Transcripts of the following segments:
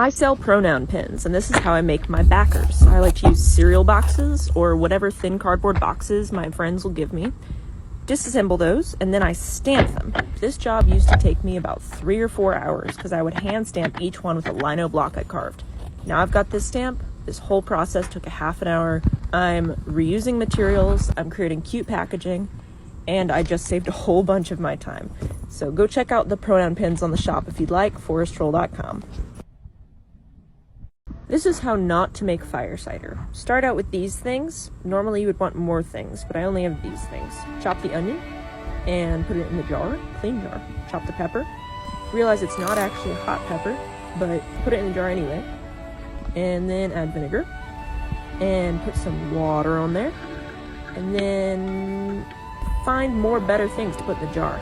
I sell pronoun pins, and this is how I make my backers. I like to use cereal boxes or whatever thin cardboard boxes my friends will give me. Disassemble those, and then I stamp them. This job used to take me about 3 or 4 hours because I would hand stamp each one with a lino block I carved. Now I've got this stamp. This whole process took a half an hour. I'm reusing materials, I'm creating cute packaging, and I just saved a whole bunch of my time. So go check out the pronoun pins on the shop if you'd like, foresttroll.com. This is how not to make fire cider. Start out with these things. Normally you would want more things, but I only have these things. Chop the onion and put it in the jar, clean jar. Chop the pepper. Realize it's not actually a hot pepper, but put it in the jar anyway. And then add vinegar and put some water on there. And then find more better things to put in the jar.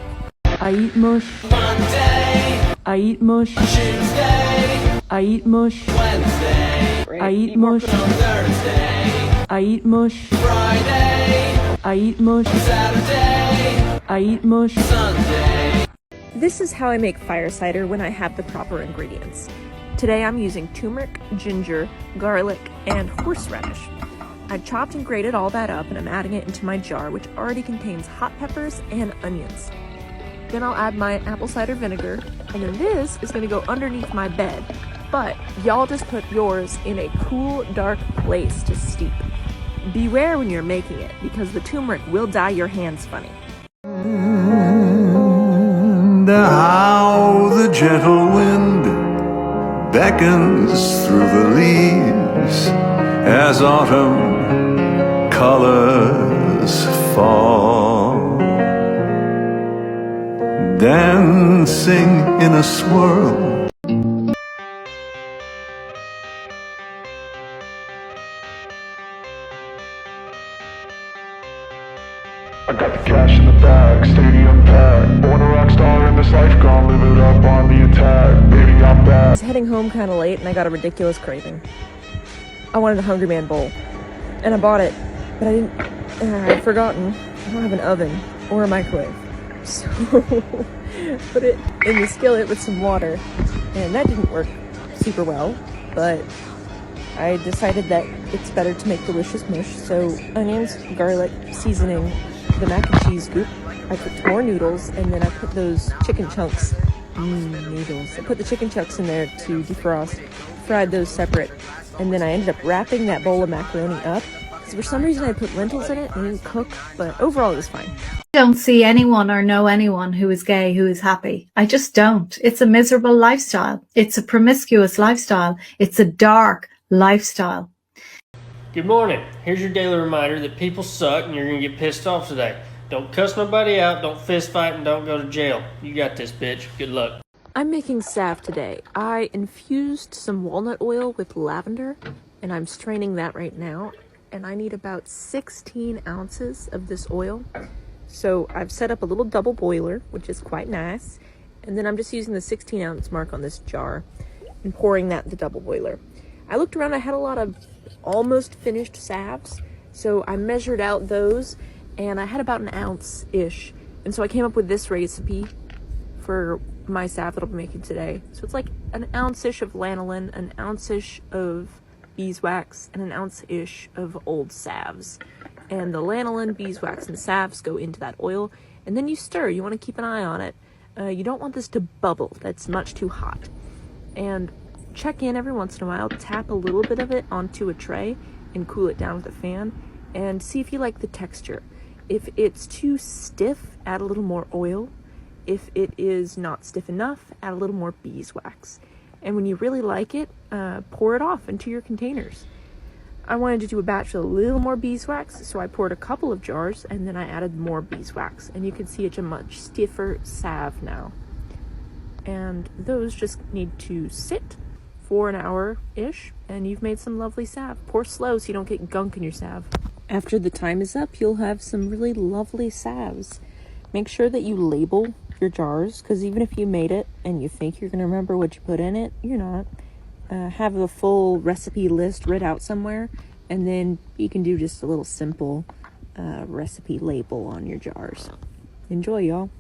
I eat mush. Monday. I eat mush. Tuesday. I eat mush. Wednesday. I eat mush. Thursday. I eat mush. Friday. I eat mush. Saturday. I eat mush. Sunday. This is how I make fire cider when I have the proper ingredients. Today I'm using turmeric, ginger, garlic, and horseradish. I've chopped and grated all that up and I'm adding it into my jar, which already contains hot peppers and onions. Then I'll add my apple cider vinegar, and then this is going to go underneath my bed. But y'all just put yours in a cool, dark place to steep. Beware when you're making it, because the turmeric will dye your hands funny. And how the gentle wind beckons through the leaves as autumn colors fall, dancing in a swirl. I got the cash in the bag, stadium packed. Born a rock star in this life, gone live it up on the attack. Baby, I'm back. I was heading home kind of late and I got a ridiculous craving. I wanted a Hungry Man bowl, and I bought it, but I'd forgotten. I don't have an oven or a microwave. So put it in the skillet with some water, and that didn't work super well, but I decided that it's better to make delicious mush. So onions, garlic, seasoning, the mac and cheese goop. I cooked more noodles, and then I put those chicken chunks, noodles. I put the chicken chunks in there to defrost, fried those separate, and then I ended up wrapping that bowl of macaroni up. Because for some reason I put lentils in it and it didn't cook, but overall it was fine. I don't see anyone or know anyone who is gay who is happy. I just don't. It's a miserable lifestyle. It's a promiscuous lifestyle. It's a dark lifestyle. Good morning. Here's your daily reminder that people suck and you're going to get pissed off today. Don't cuss nobody out, don't fist fight, and don't go to jail. You got this, bitch. Good luck. I'm making salve today. I infused some walnut oil with lavender, and I'm straining that right now. And I need about 16 ounces of this oil. So I've set up a little double boiler, which is quite nice. And then I'm just using the 16 ounce mark on this jar and pouring that in the double boiler. I looked around, I had a lot of almost finished salves. So I measured out those and I had about an ounce-ish. And so I came up with this recipe for my salve that I'll be making today. So it's like an ounce-ish of lanolin, an ounce-ish of beeswax, and an ounce-ish of old salves. And the lanolin, beeswax, and salves go into that oil, and then you stir. You want to keep an eye on it. You don't want this to bubble. That's much too hot. And check in every once in a while. Tap a little bit of it onto a tray and cool it down with a fan, and see if you like the texture. If it's too stiff, add a little more oil. If it is not stiff enough, add a little more beeswax. And when you really like it, pour it off into your containers. I wanted to do a batch with a little more beeswax, so I poured a couple of jars and then I added more beeswax. And you can see it's a much stiffer salve now. And those just need to sit for an hour-ish, and you've made some lovely salve. Pour slow so you don't get gunk in your salve. After the time is up, you'll have some really lovely salves. Make sure that you label your jars, because even if you made it and you think you're going to remember what you put in it, you're not. Have a full recipe list writ out somewhere, and then you can do just a little simple recipe label on your jars. Enjoy, y'all.